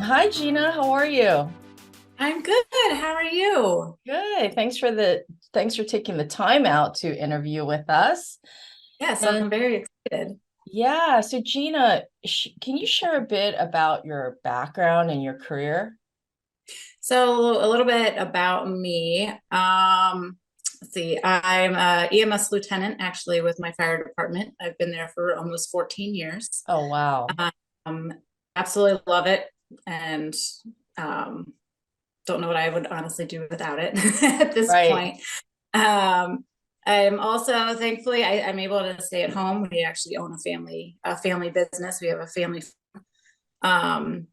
Hi, Gina. How are you? I'm good. How are you? Good. Thanks for taking the time out to interview with us. Yes, I'm And very excited. yeah, so Gina, can you share a bit about your background and your career? So, a little bit about me. Let's see. I'm a EMS lieutenant actually with my fire department. I've been there for almost 14 years. Oh, wow. Um, Absolutely love it, and um, don't know what I would honestly do without it at this Right. point. Um, I'm also thankfully I'm able to stay at home. We actually own a family business. We have a family. Um,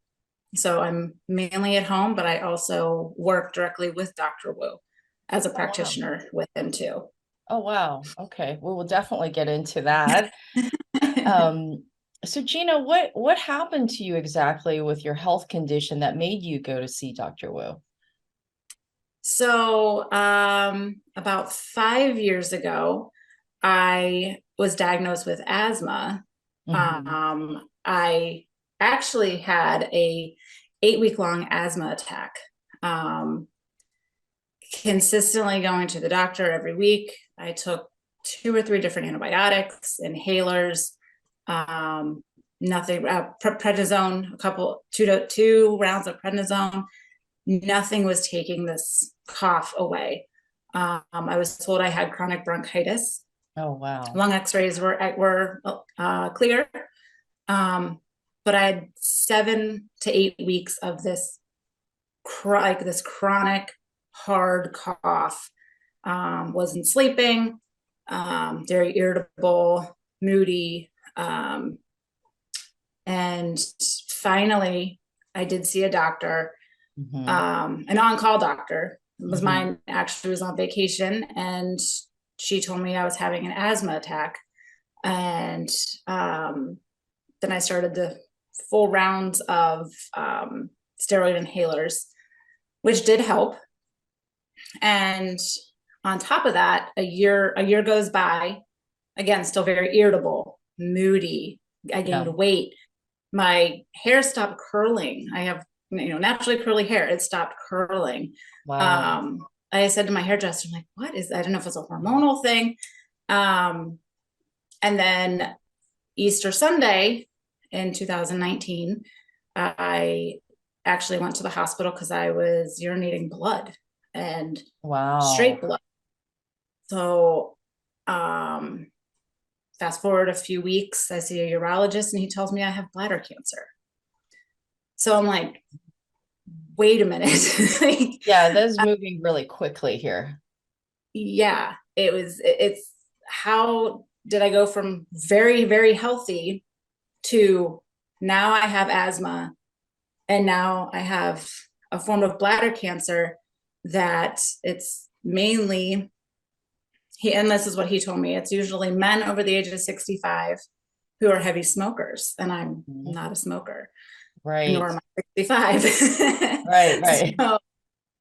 So I'm mainly at home, but I also work directly with Dr. Wu as a Oh, wow. practitioner with him too. Oh, wow. Okay. We will definitely get into that. Um, so Gina, what happened to you exactly with your health condition that made you go to see Dr. Wu? So about 5 years ago, I was diagnosed with asthma. Hmm. I actually had a 8 week long asthma attack. Um, Consistently going to the doctor every week. I took two or three different antibiotics, inhalers, um, nothing, prednisone, two rounds of prednisone. Nothing was taking this cough away. I was told I had chronic bronchitis. Oh, wow. Lung X-rays were clear, um, but I had 7 to 8 weeks of this chronic hard cough. Wasn't sleeping, very irritable, moody. And finally, I did see a doctor, Hmm. an on call doctor. It was Hmm. mine, actually was on vacation, and she told me I was having an asthma attack. And um, then I started the full rounds of steroid inhalers, which did help. And on top of that, a year goes by. Again, still very irritable, moody. I gained Yeah. weight. My hair stopped curling. I have naturally curly hair. It stopped curling. Wow. I said to my hairdresser, I'm like, what is that? I don't know if it's a hormonal thing. Um, and then Easter Sunday in 2019, I actually went to the hospital because I was urinating blood and straight Wow. blood. So, um, fast forward a few weeks, I see a urologist and he tells me I have bladder cancer. So I'm like, wait a minute. Like, Yeah, that is moving really quickly here. yeah, it's how did I go from very, very healthy to now I have asthma and now I have a form of bladder cancer that it's mainly and this is what he told me, it's usually men over the age of 65 who are heavy smokers, and I'm Mhm. not a smoker, nor Right. am I 65. Right, right. So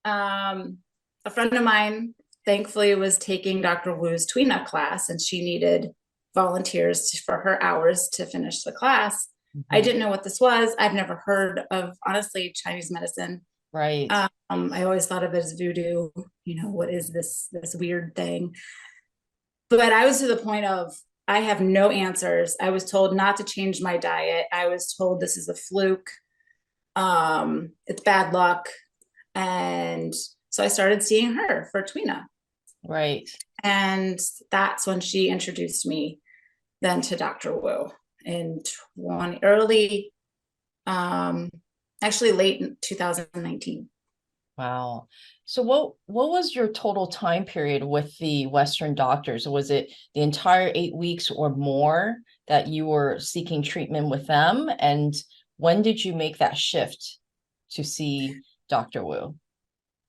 a friend of mine thankfully was taking Dr. Wu's tween-up class, and she needed volunteers for her hours to finish the class. I Mhm. didn't know what this was. I've never heard of, honestly, Chinese medicine. Right. I always thought of it as voodoo. What is this weird thing? But I was to the point of I have no answers. I was told not to change my diet. I was told this is a fluke. It's bad luck. And so I started seeing her for Tweena. Right. And that's when she introduced me then to Dr. Wu in 20 early, um, actually late in 2019. Wow. So what was your total time period with the Western doctors? Was it the entire 8 weeks or more that you were seeking treatment with them? And when did you make that shift to see Dr. Wu?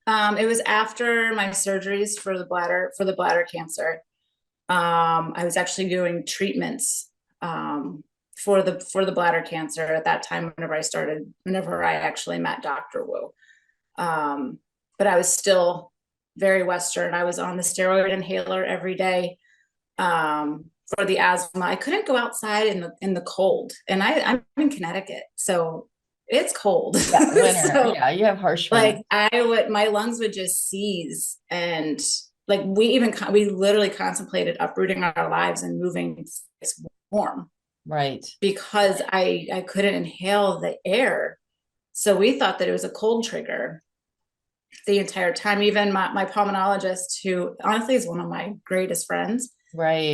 It was after my surgeries for the bladder cancer. I was actually doing treatments for the bladder cancer at that time. Whenever I actually met Dr. Wu, um, but I was still very Western. I was on the steroid inhaler every day for the asthma. I couldn't go outside in the cold, and I'm in Connecticut, so it's cold. Yeah, winter. So Yeah, you have harsh winter. like my lungs would just seize, and like we literally contemplated uprooting our lives and moving warm Right. because I couldn't inhale the air. So we thought that it was a cold trigger the entire time. Even my pulmonologist, who honestly is one of my greatest friends, Right.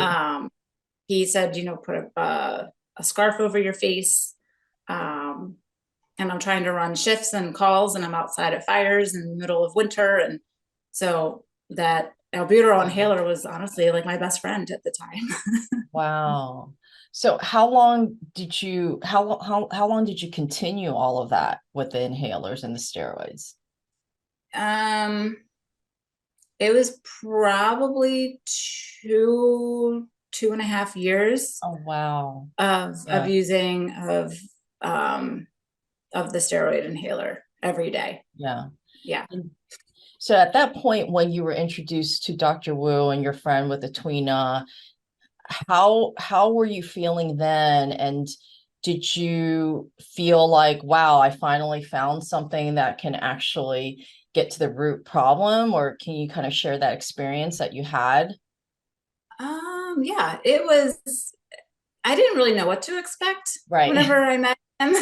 he said, put a scarf over your face. And I'm trying to run shifts and calls, and I'm outside at fires in the middle of winter. And so that albuterol inhaler was honestly like my best friend at the time. Wow. So how long did you how long did you continue all of that with the inhalers and the steroids? It was probably 2.5 years Oh wow. of Yeah. using of the steroid inhaler every day. Yeah. Yeah. And so at that point when you were introduced to Dr. Wu and your friend with the tweener, how were you feeling then? And did you feel like, wow, I finally found something that can actually get to the root problem? Or can you kind of share that experience that you had? Yeah, it was, I didn't really know what to expect Right. whenever I met him.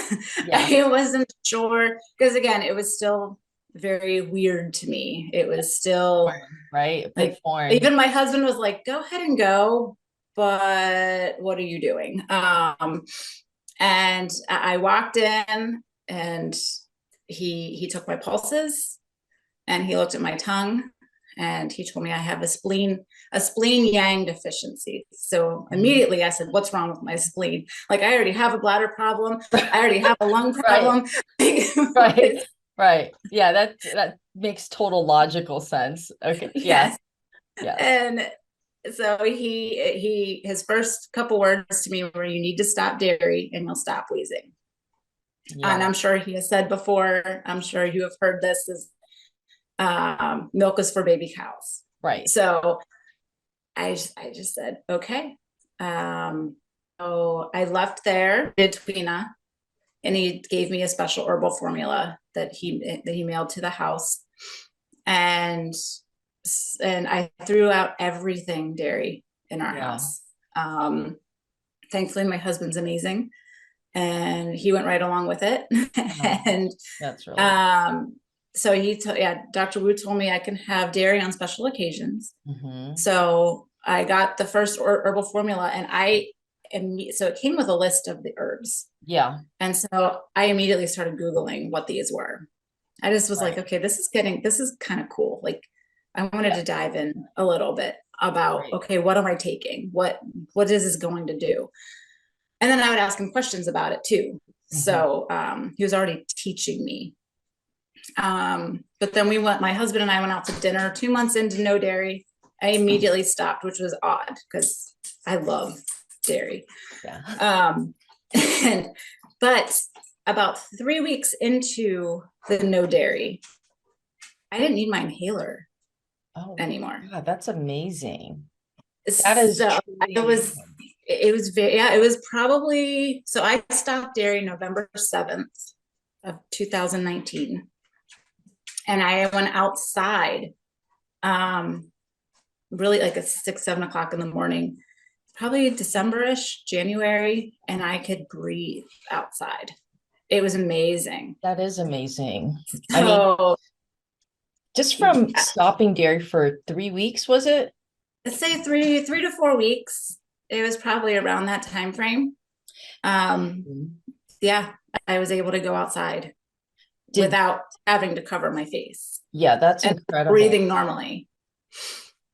Yeah. I wasn't sure, because again, it was still very weird to me. It was still Right. A bit like, foreign. even my husband was like, go ahead and go, but what are you doing? And I walked in, and he took my pulses, and he looked at my tongue, and he told me I have a spleen yang deficiency. So immediately I said, what's wrong with my spleen? Like, I already have a bladder problem. I already have a lung problem. Right. Right. Yeah, that makes total logical sense. Okay. Yes. Yes. And so his first couple words to me were, you need to stop dairy and you'll stop wheezing. Yeah. And I'm sure he has said before, I'm sure you have heard this, is milk is for baby cows. Right. So I just said, okay. So I left there, did Twina, and he gave me a special herbal formula that he mailed to the house. And I threw out everything dairy in our house. Thankfully, my husband's amazing, and he went right along with it. And that's really so Dr. Wu told me I can have dairy on special occasions. Mm-hmm. So I got the first herbal formula, and so it came with a list of the herbs. Yeah. And so I immediately started Googling what these were. I just was like, okay, this is kind of cool. Like, I wanted to dive in a little bit about, okay, what am I taking? What is this going to do? And then I would ask him questions about it too. Mm-hmm. So he was already teaching me. But then my husband and I went out to dinner 2 months into no dairy. I immediately stopped, which was odd because I love dairy. Yeah. But about 3 weeks into the no dairy, I didn't need my inhaler anymore. God, that's amazing. That is so it was probably, so I stopped dairy November 7th of 2019. And I went outside really like at 6-7 o'clock in the morning, probably December-ish, January, and I could breathe outside. It was amazing. That is amazing. So, I mean, just from stopping dairy for 3 weeks, was it? Let's say 3 to 4 weeks. It was probably around that time frame. Yeah, I was able to go outside without having to cover my face. Yeah, that's incredible. Breathing normally.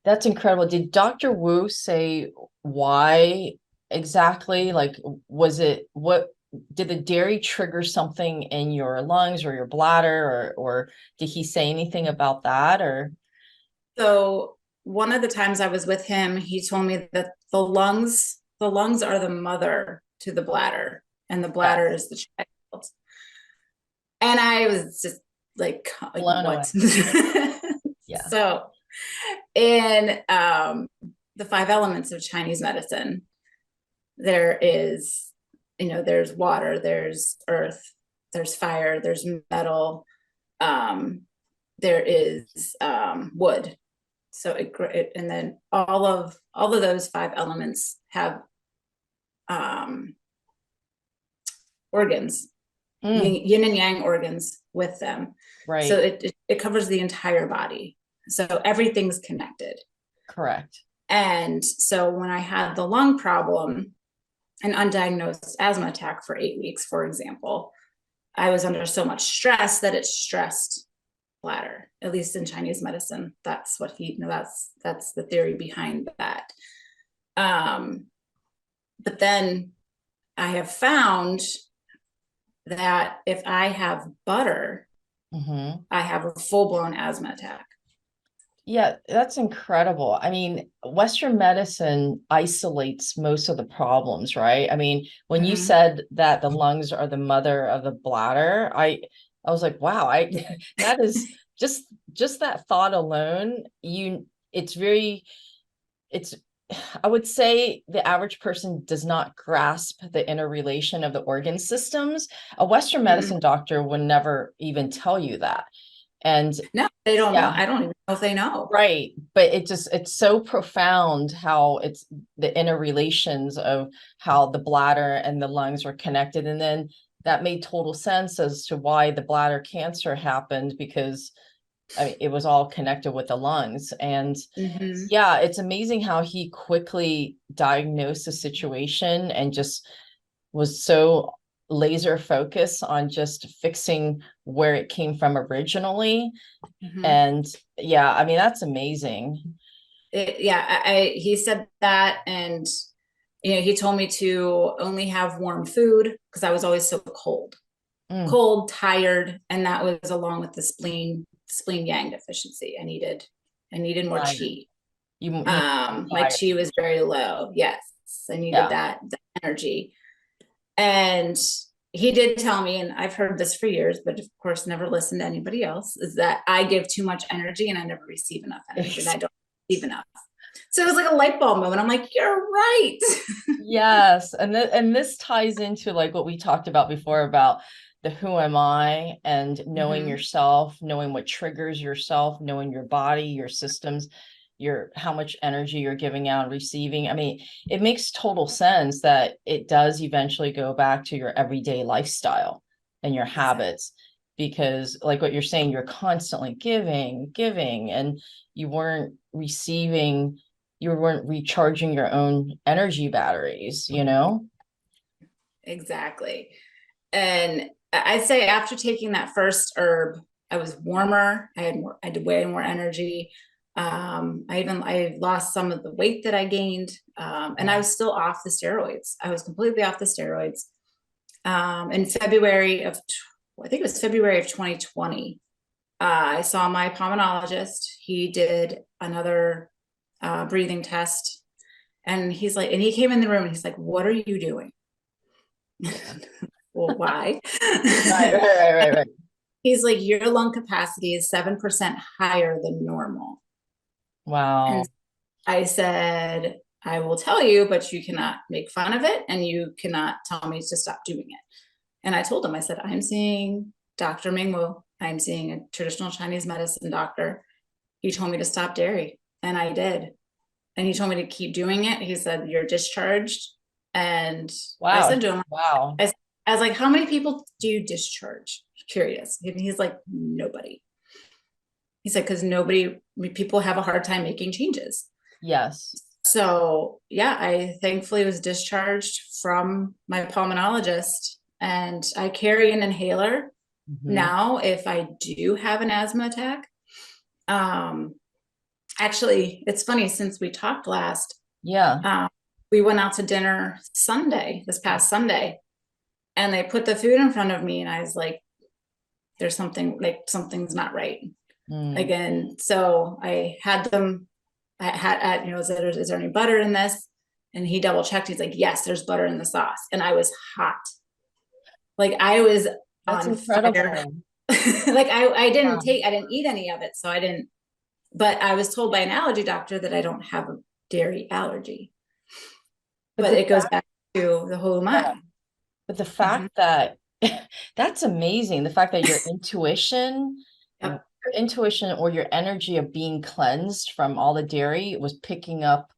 That's incredible. Did Dr. Wu say why exactly? Like, did the dairy trigger something in your lungs or your bladder, or did he say anything about that? Or so one of the times I was with him, he told me that the lungs are the mother to the bladder, and the bladder is the child. And I was just like blown what? Yeah. So in the 5 elements of Chinese medicine, there is, there's water, there's earth, there's fire, there's metal, there is wood. So and then all of those 5 elements have organs, yin and yang organs with them. Right. So it covers the entire body. So everything's connected. Correct. And so when I had the lung problem, an undiagnosed asthma attack for 8 weeks, for example, I was under so much stress that it stressed bladder, at least in Chinese medicine. That's what that's the theory behind that. But then I have found that if I have butter, I have a full-blown asthma attack. Yeah, that's incredible. I mean, Western medicine isolates most of the problems, right? I mean, when you said that the lungs are the mother of the bladder, I was like, wow, that is just that thought alone, I would say the average person does not grasp the interrelation of the organ systems. A Western medicine doctor would never even tell you that. And no, they don't know. I don't even know if they know. Right. But it's so profound how it's the interrelations of how the bladder and the lungs are connected. And then that made total sense as to why the bladder cancer happened, because I mean, it was all connected with the lungs. And yeah, it's amazing how he quickly diagnosed the situation and just was so laser focused on just fixing where it came from originally. And yeah, I mean, that's amazing. He said that, and he told me to only have warm food because I was always so cold, tired, and that was along with the spleen yang deficiency. I needed more qi. My qi was very low. Yes, I needed that energy. And he did tell me, and I've heard this for years, but of course never listened to anybody else, is that I give too much energy and I never receive enough energy, and I don't receive enough. So it was like a light bulb moment. I'm like, you're right. Yes. And this ties into like what we talked about before about the who am I, and knowing yourself, knowing what triggers yourself, knowing your body, your systems, how much energy you're giving out and receiving. I mean, it makes total sense that it does eventually go back to your everyday lifestyle and your habits, because like what you're saying, you're constantly giving, and you weren't recharging your own energy batteries, Exactly. And I'd say after taking that first herb, I was warmer. I had way more energy. I lost some of the weight that I gained, and I was still off the steroids. I was completely off the steroids. In February of 2020, I saw my pulmonologist. He did another breathing test, and he came in the room and he's like, "What are you doing?" Well, why? Right. He's like, "Your lung capacity is 7% higher than normal." Wow. And I said, "I will tell you, but you cannot make fun of it, and you cannot tell me to stop doing it." And I told him, I said, "I'm seeing Dr. Ming Wu. I'm seeing a traditional Chinese medicine doctor. He told me to stop dairy, and I did. And he told me to keep doing it. He said, you're discharged." And I said to him, wow. I was like, "How many people do you discharge?" Curious. And he's like, "Nobody." He said, "Because people have a hard time making changes." Yes. So yeah, I thankfully was discharged from my pulmonologist, and I carry an inhaler now if I do have an asthma attack. Actually, it's funny, since we talked last, we went out to dinner this past Sunday, and they put the food in front of me, and I was like, something's not right again. So I had them, is there any butter in this? And he double checked. He's like, "Yes, there's butter in the sauce." And I was hot. Like I was on fire. Like I didn't eat any of it. So I didn't, but I was told by an allergy doctor that I don't have a dairy allergy, but it goes back to the whole mind. But the fact that That's amazing. The fact that Yep. your intuition or your energy of being cleansed from all the dairy was picking up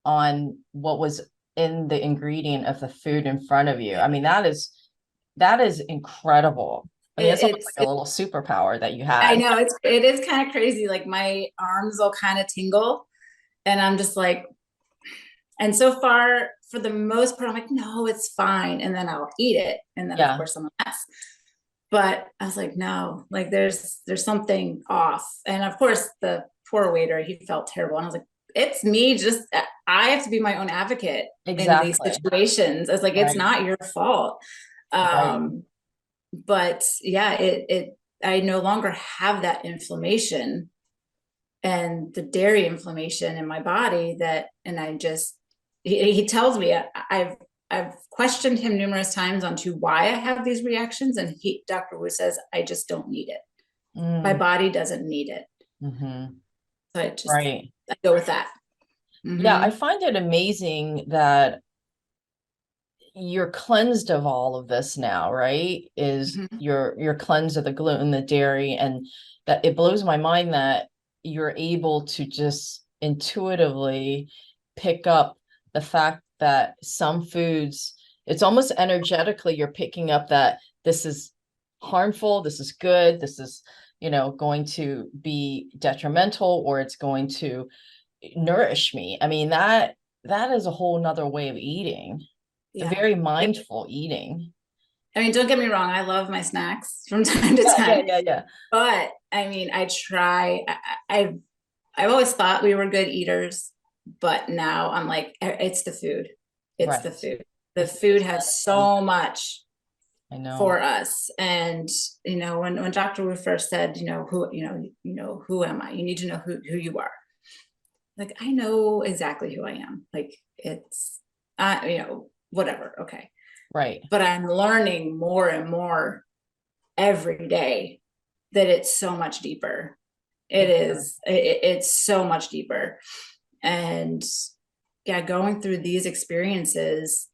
on what was in the ingredient of the food in front of you. I mean, that is incredible. I mean, it's almost It's like a little superpower that you I had. know it is kind of crazy. Like my arms will kind of tingle, and I'm just like, and so far, for the most part, I'm like, no, it's fine. And then I'll eat it, and then of Yeah, course I'm a mess. But I was like, no, like there's something off. And of course, the poor waiter, he felt terrible, and I was like, it's me. Just I have to be my own advocate in these exactly. situations. It's like it's Right, not your fault. right. Um, but yeah, it I no longer have that inflammation and the dairy inflammation in my body that, and I just, he tells me I've questioned him numerous times on to why I have these reactions, and Dr. Wu says I just don't need it. My Mm, body doesn't need it. hmm. So I just Right. I go with that. Yeah, I Mm-hmm. find it amazing that you're cleansed of all of this now, right? Is Mm-hmm. you're cleansed of the gluten, the dairy, and that it blows my mind that you're able to just intuitively pick up the fact that some foods, it's almost energetically you're picking up that this is harmful, this is good, this is, going to be detrimental, or it's going to nourish me. I mean, that is a whole nother way of eating, Yeah. very mindful eating. I mean, don't get me wrong, I love my snacks from time to Yeah, yeah, time, yeah, yeah. but I mean, I try. I've always thought we were good eaters, but now I'm like, it's the food. It's the Right. food. The It's food has medicine. so much I know. for us. And when Dr. Wu first said, who am I? You need to know who you are. Like I know exactly who I am. Like it's whatever. Okay. Right. But I'm learning more and more every day that it's so much deeper. It Yeah. is, it's so much deeper. And yeah, going through these experiences,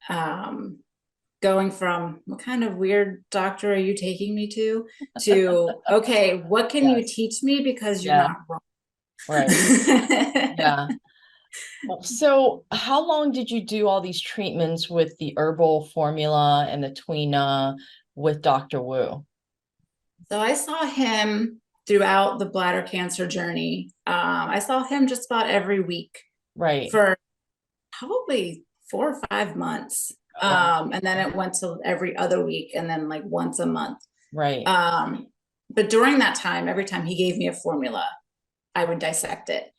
um, going from what kind of weird doctor are you taking me to, okay, what can you Yes. teach me? Because you're Yeah. not wrong. Right. Yeah. Well, so how long did you do all these treatments with the herbal formula and the Tweena with Dr. Wu? So I saw him throughout the bladder cancer journey. I saw him just about every week Right. for probably 4 or 5 months. Wow. And then it went to every other week and then like once a month. Right. But during that time, every time he gave me a formula, I would dissect it.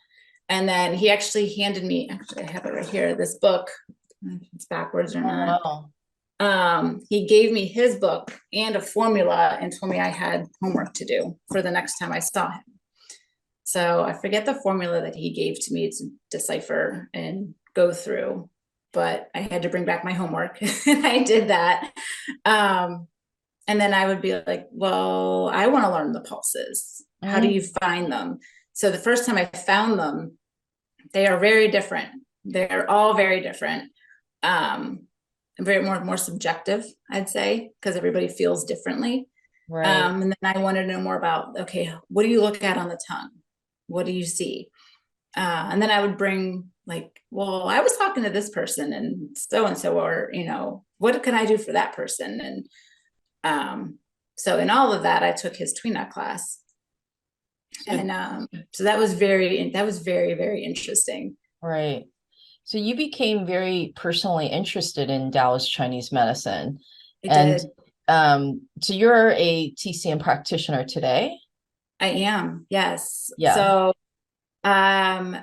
And then he actually handed me, actually, I have it right here, this book. If it's backwards or Oh, not. wow. He gave me his book and a formula and told me I had homework to do for the next time I saw him. So I forget the formula that he gave to me to decipher and go through, but I had to bring back my homework and I did that. And then I would be like, well, I want to learn the pulses. How do you Mm, find them? So the first time I found them, they are very different. They're all very different. Um, very more subjective, I'd say, because everybody feels differently. right. And then I wanted to know more about, okay, what do you look at on the tongue? What do you see? And then I would bring like, well, I was talking to this person and so, or, what can I do for that person? And so in all of that, I took his Tweena class. So, And so that was very, very interesting. right. So you became very personally interested in Taoist Chinese medicine. I And did. so you're a TCM practitioner today? I am, yes. Yeah. So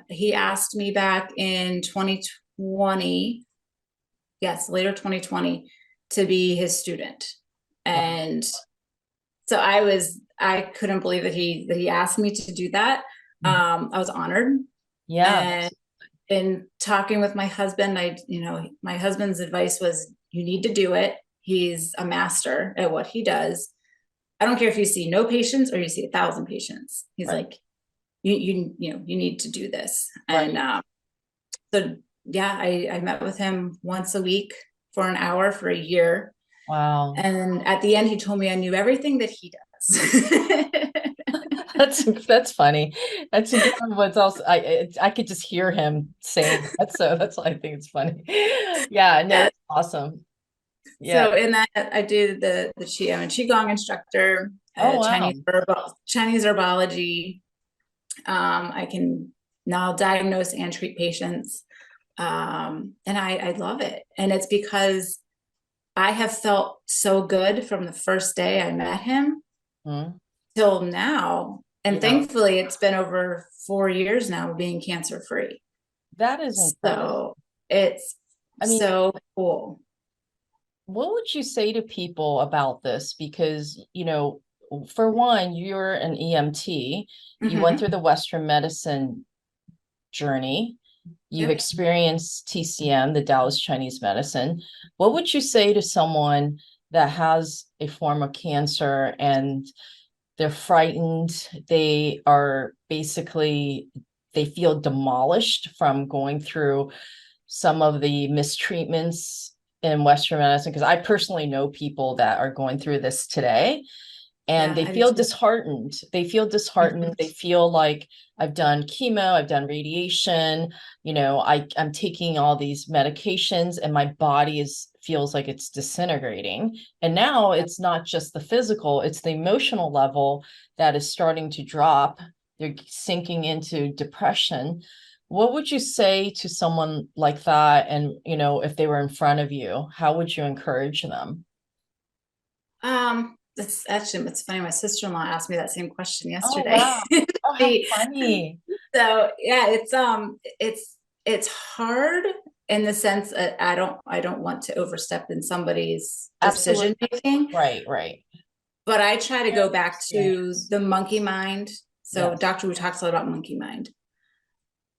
he asked me back in 2020, yes, later 2020, to be his student. Wow. And so I couldn't believe that he asked me to do that. Mhm. I was honored. Yeah. And in talking with my husband, my husband's advice was, you need to do it. He's a master at what he does. I don't care if you see no patients or you see 1,000 patients. He's Right. like, you need to do this. And Right. so yeah, I met with him once a week for an hour for a year. Wow. And at the end, he told me I knew everything that he does. That's funny. That's again what's also I could just hear him saying that, so that's why I think it's funny. Yeah, no, that's awesome. Yeah. So in that, I do the Qi. I'm a Qigong instructor, Oh wow. Chinese herbology. I can now diagnose and treat patients, and I love it. And it's because I have felt so good from the first day I met him Mhm. till now. And Yeah, thankfully, it's been over 4 years now being cancer free. that is incredible. So it's I mean, so cool. what would you say to people about this? Because, for one, you're an EMT, you went Hmm. through the Western medicine journey, you've Yep. experienced TCM, the Taoist Chinese medicine. What would you say to someone that has a form of cancer and they're frightened? They are basically, they feel demolished from going through some of the mistreatments in Western medicine. Because I personally know people that are going through this today and Yeah, they I do feel too. disheartened. They feel disheartened. Mhm. They feel like I've done chemo, I've done radiation, I'm taking all these medications and my body is feels like it's disintegrating. And now Yep. it's not just the physical, it's the emotional level that is starting to drop. They're sinking into depression. What would you say to someone like that? And, if they were in front of you, how would you encourage them? That's actually, it's funny. My sister-in-law asked me that same question Oh, yesterday. wow. Oh, how She, funny. so yeah, it's hard in the sense that I don't want to overstep in somebody's Absolutely. decision making, Right, right. but I try to Shared go back to experience. the monkey mind. So Yes, Dr. Wu talks a lot about monkey mind.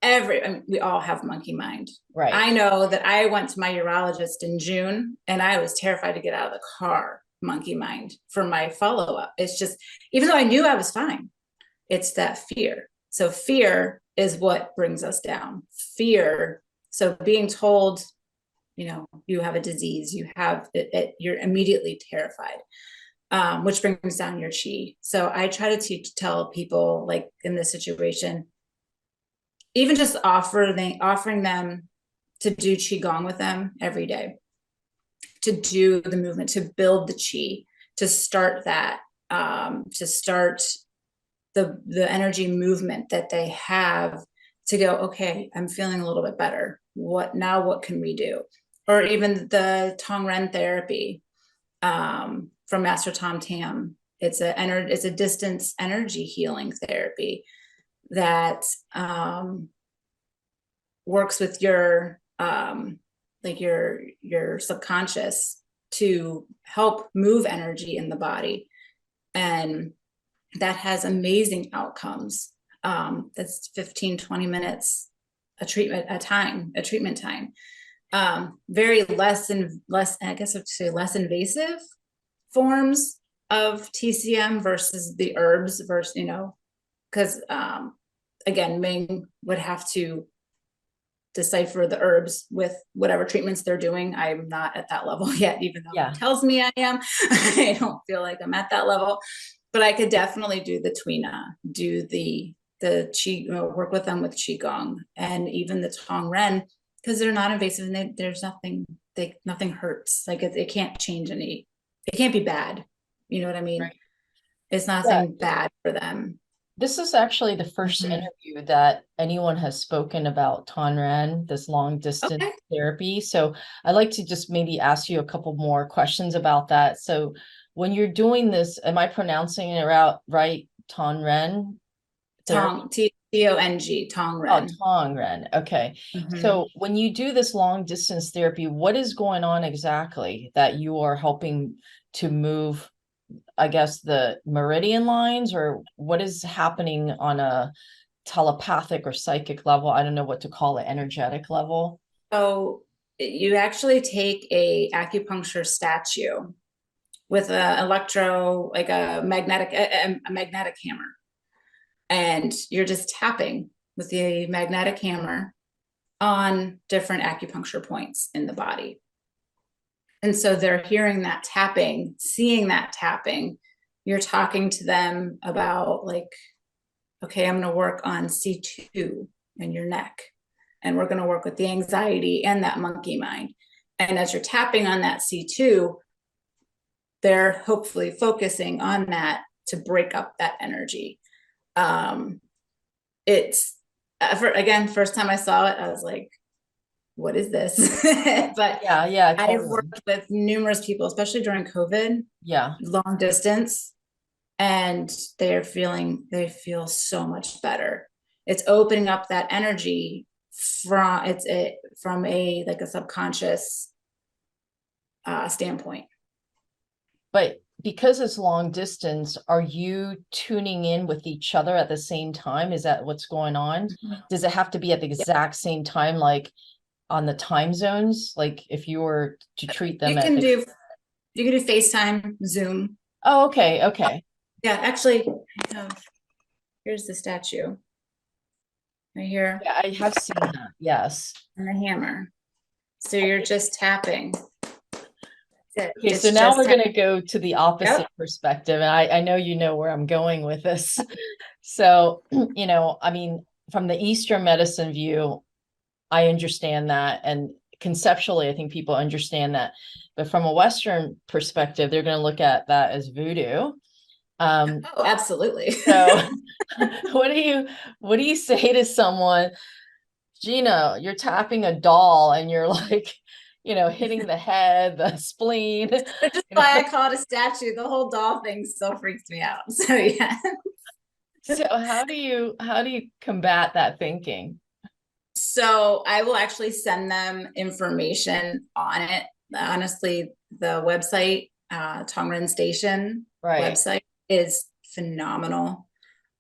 I mean, we all have monkey mind. right. I know that I went to my urologist in June and I was terrified to get out of the car, monkey mind, for my follow-up. It's just, even though I knew I was fine, it's that fear. So fear is what brings us down. Fear. So being told, you have a disease, you have you're immediately terrified, which brings down your chi. So I try to tell people, like in this situation, even just offering them to do qigong with them every day, to do the movement, to build the chi, to start that, to start the energy movement that they have, to go, okay, I'm feeling a little bit better. What can we do? Or even the Tongren therapy, from Master Tom Tam. It's a distance energy healing therapy that, works with your, like your subconscious to help move energy in the body, and that has amazing outcomes. That's 15-20 minutes a treatment time. Very less, I guess I would say, less invasive forms of TCM versus the herbs, versus, because, again, Ming would have to decipher the herbs with whatever treatments they're doing. I'm not at that level yet, even though he Yeah. tells me I am. I don't feel like I'm at that level, but I could definitely do the Twina, do the Qi, work with them with Qigong, and even the Tongren, because they're not invasive and there's nothing hurts. Like it can't change it can't be bad. You know what I mean? Right. It's Yeah. nothing bad for them. This is actually the first Mhm. interview that anyone has spoken about Tonran, this long distance Okay. therapy. So I'd like to just maybe ask you a couple more questions about that. So when you're doing this, am I pronouncing it out right? Tonran therapy? Tong, Oh, Tongren. Tongren. Okay. Mm-hmm. So when you do this long distance therapy, what is going on exactly that you are helping to move, I guess, the meridian lines, or what is happening on a telepathic or psychic level? I don't know what to call it, energetic level. So you actually take a acupuncture statue with like a magnetic hammer, and you're just tapping with the magnetic hammer on different acupuncture points in the body. And so they're hearing that tapping, seeing that tapping. You're talking to them about like, okay, I'm going to work on C2 in your neck. And we're going to work with the anxiety and that monkey mind. And as you're tapping on that C2, they're hopefully focusing on that to break up that energy. It's again, first time I saw it, I was like, what is this? But yeah, I've totally. worked with numerous people, especially during COVID, Yeah. long distance, and they feel so much better. It's opening up that energy from a like a subconscious standpoint. But because it's long distance, are you tuning in with each other at the same time? Is that what's going on? Does it have to be at the exact same time, like on the time zones? Like if you were to treat them You at can the... do FaceTime, Zoom. Oh, okay, okay. Yeah, actually, here's the statue right here. Yeah, I have seen that. Yes. And the hammer. So you're just tapping. Okay, so It's now just we're going to go to the opposite Yep. perspective. And I know you know where I'm going with this. So, I mean, from the Eastern medicine view, I understand that. And conceptually, I think people understand that. But from a Western perspective, they're going to look at that as voodoo. Oh, absolutely. So what do you say to someone, Gina, you're tapping a doll and you're like, hitting the head, the spleen. Which is why I call it a statue. The whole doll thing still freaks me out. So yeah. So how do you combat that thinking? So I will actually send them information on it. Honestly, the website, Tongren Station Right, website is phenomenal.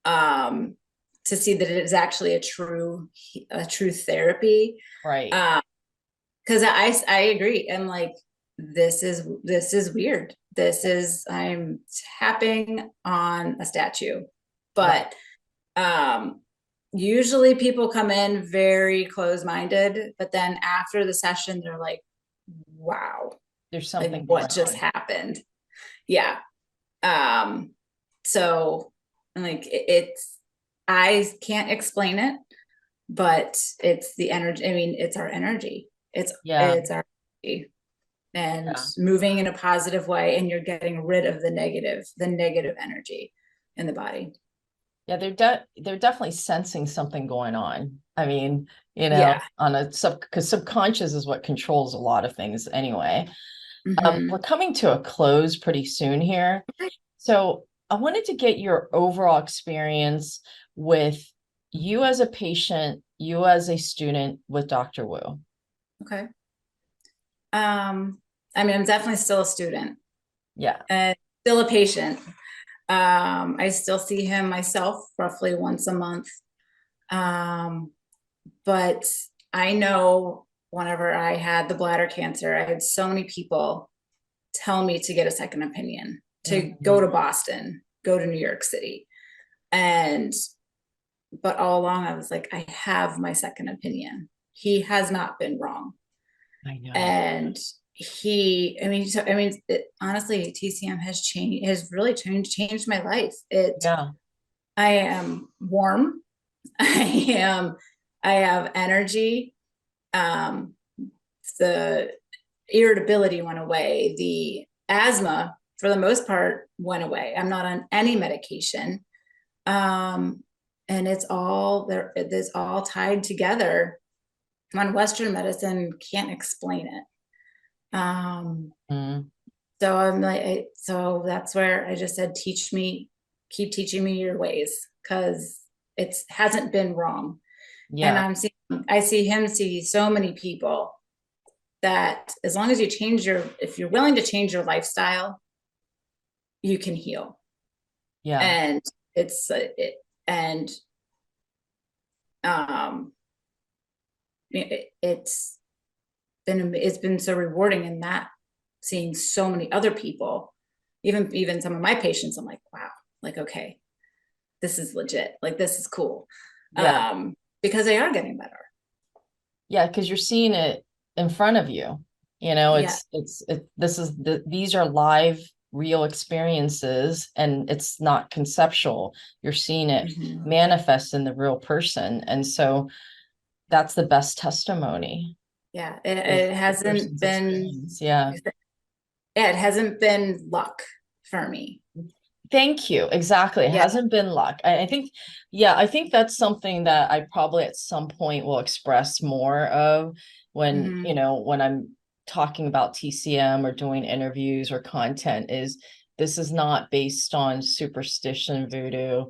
To see that it is actually a true therapy. right. Because I agree. I'm like, this is weird. I'm tapping on a statue. Right. But usually people come in very close-minded, but then after the session, they're like, wow, There's like something what going just on. happened? Yeah. So like it's I can't explain it, but it's the energy. I mean, it's our energy. Yeah, It's our energy. And yeah. moving in a positive way, and you're getting rid of the negative energy in the body. Yeah, they're definitely sensing something going on. I mean, Yeah. on a because subconscious is what controls a lot of things anyway. We're Mm-hmm. coming to a close pretty soon here. So I wanted to get your overall experience with you as a patient, you as a student with Dr. Wu. Okay. I mean, I'm definitely still a student Yeah. and still a patient. I still see him myself roughly once a month. But I know whenever I had the bladder cancer, I had so many people tell me to get a second opinion, to go to Mhm. Boston, go to New York City. And, but all along I was like, I have my second opinion. He has not been wrong. I know. And honestly, TCM has really changed my life. Yeah. I am warm. I have energy. Um, the irritability went away. The asthma, for the most part, went away. I'm not on any medication. And it's all there. It's all tied together. When Western medicine can't explain it. Mm. So I'm like, so that's where I just said, keep teaching me your ways, because it hasn't been wrong. And Yeah. I see him see so many people that as long as if you're willing to change your lifestyle, you can heal. Yeah. And and um, it's been so rewarding in that, seeing so many other people, even some of my patients. I'm like, wow, like, okay, this is legit. Like, this is cool. Yeah. Because they are getting better. Yeah. Because you're seeing it in front of you. Yeah. These are live, real experiences, and it's not conceptual. You're seeing it Mhm. manifest in the real person. And so that's the best testimony, Yeah. is It the hasn't person's been, experience. Yeah. yeah, it hasn't been luck for me. Thank you. Exactly. It Yeah. hasn't been luck. I think, yeah, I think that's something that I probably at some point will express more of when, Hmm. when I'm talking about TCM or doing interviews or content, is this is not based on superstition, voodoo.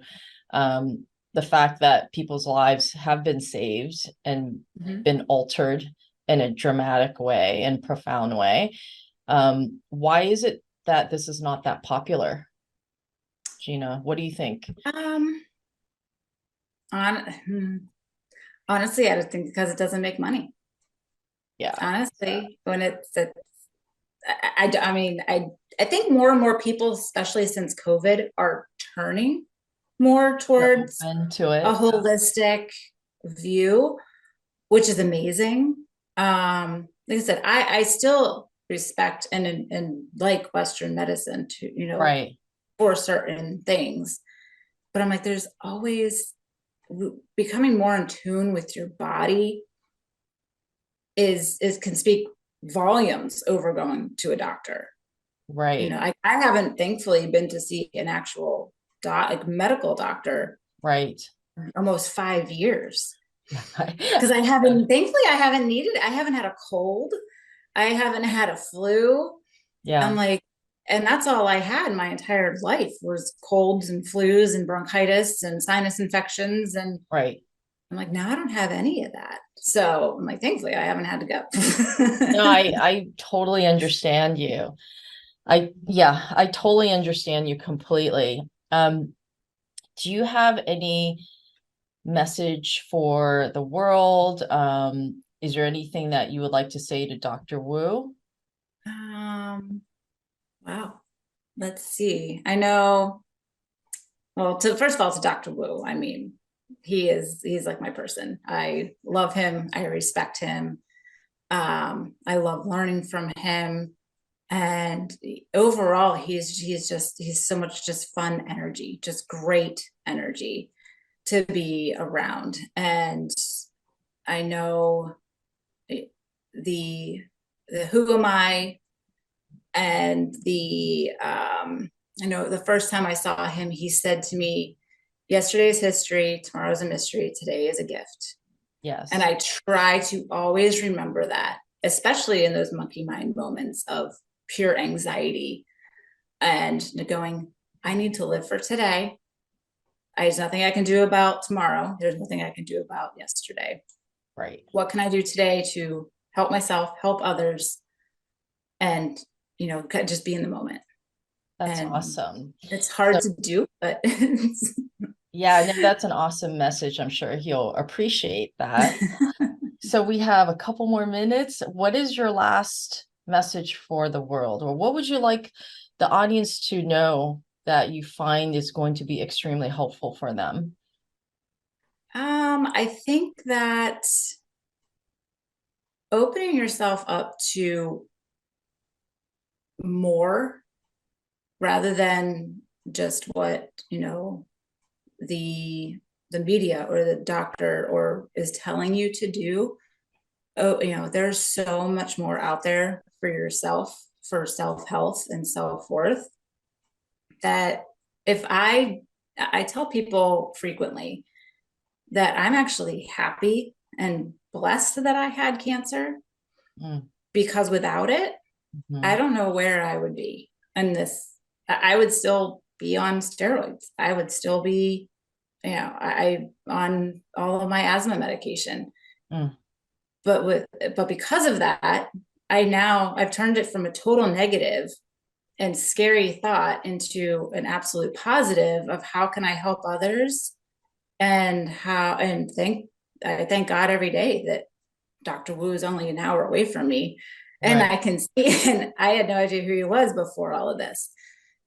The fact that people's lives have been saved and Hmm. been altered in a dramatic way and profound way. Why is it that this is not that popular? Gina, what do you think? Um, on, honestly, I just think because it doesn't make money. Yeah, Honestly, when I mean, I think more and more people, especially since COVID, are turning more they're towards open to a it. holistic view, which is amazing. Like I said, I still respect and like Western medicine to, Right, for certain things. But I'm like, there's always becoming more in tune with your body is can speak volumes over going to a doctor. right, I haven't thankfully been to see an actual like medical doctor right. almost 5 years because thankfully I haven't had a cold. I haven't had a flu. I'm Yeah, like, and that's all I had my entire life was colds and flus and bronchitis and sinus infections. And right. I'm like, now I don't have any of that. So I'm like, thankfully I haven't had to No, go. I totally understand you. Yeah, I totally understand you completely. Do you have any message for the world? Is there anything that you would like to say to Dr. Wu? um, wow. Let's see. I know, well, to first of all, to Dr. Wu, I mean, he's like my person. I love him. I respect him. I love learning from him. And overall, he's so much just fun energy, just great energy to be around. And I know the who am I and I know the first time I saw him, he said to me, yesterday's history, tomorrow's a mystery, today is a gift. And Yes, I try to always remember that, especially in those monkey mind moments of pure anxiety and going, I need to live for today. There's nothing I can do about tomorrow. There's nothing I can do about yesterday. right. What can I do today to help myself, help others, and just be in the moment? That's And awesome. it's So hard to do, but yeah, no, that's an awesome message. I'm sure he'll appreciate that. So we have a couple more minutes. What is your last message for the world, or what would you like the audience to know that you find is going to be extremely helpful for them? I think that opening yourself up to more rather than just what the the media or the doctor or is telling you to do. Oh, there's so much more out there for yourself, for self-health and self-worth, that if I tell people frequently that I'm actually happy and blessed that I had cancer, Mm, because without it, I mhm. don't know where I would be. And I would still be on steroids. I would still be, I on all of my asthma medication. Mm, But because of that, I've turned it from a total negative and scary thought into an absolute positive of how can I help others, and I thank God every day that Dr. Wu is only an hour away from me and right. I can see, and I had no idea who he was before all of this.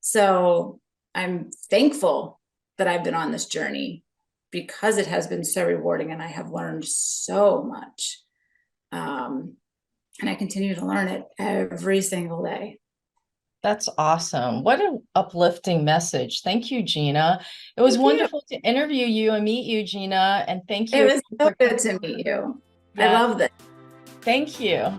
So I'm thankful that I've been on this journey because it has been so rewarding and I have learned so much. Um, and I continue to learn it every single day. That's awesome. What an uplifting message. Thank you, Gina. It was Thank you. wonderful to interview you and meet you, Gina. And thank It you was so for good to meet you. I yeah, love this. thank you.